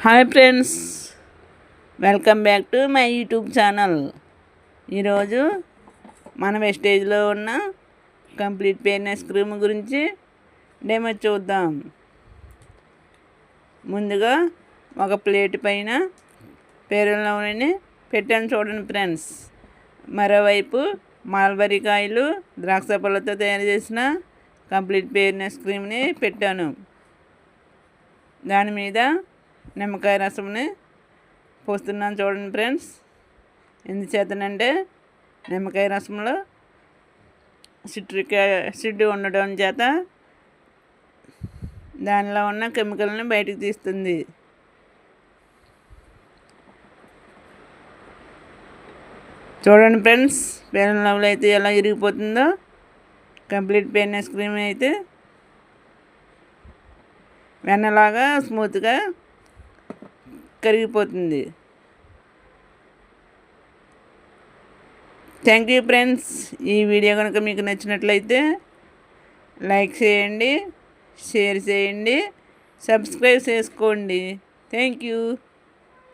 Hi friends, welcome back to my YouTube channel. ఈరోజు మన వెస్టేజ్లో ఉన్న కంప్లీట్ ఫెయిర్నెస్ క్రీమ్ గురించి డెమో చూద్దాం. ముందుగా ఒక ప్లేట్ పైన పేరుల నూనెని పెట్టాను చూడండి ఫ్రెండ్స్. మరోవైపు మల్బరీ కాయలు, ద్రాక్ష పళ్ళతో తయారు చేసిన కంప్లీట్ ఫెయిర్నెస్ క్రీమ్ని పెట్టాను. దాని మీద నిమ్మకాయ రసంని పోస్తున్నాను చూడండి ఫ్రెండ్స్. ఎందుచేతనంటే నిమ్మకాయ రసంలో సిట్రిక్ యాసిడ్ ఉండడం చేత దానిలో ఉన్న కెమికల్ని బయటకు తీస్తుంది. చూడండి ఫ్రెండ్స్, ఫెయిర్ అండ్ లవ్లీ అయితే ఎలా ఇరిగిపోతుందో, కంప్లీట్ ఫెయిర్నెస్ క్రీమ్ అయితే వెన్నలాగా స్మూత్గా కరిగిపోతుంది. Thank you friends. ఈ వీడియో కనుక మీకు నచ్చినట్లయితే లైక్ చేయండి, షేర్ చేయండి, సబ్స్క్రైబ్ చేసుకోండి. Thank you.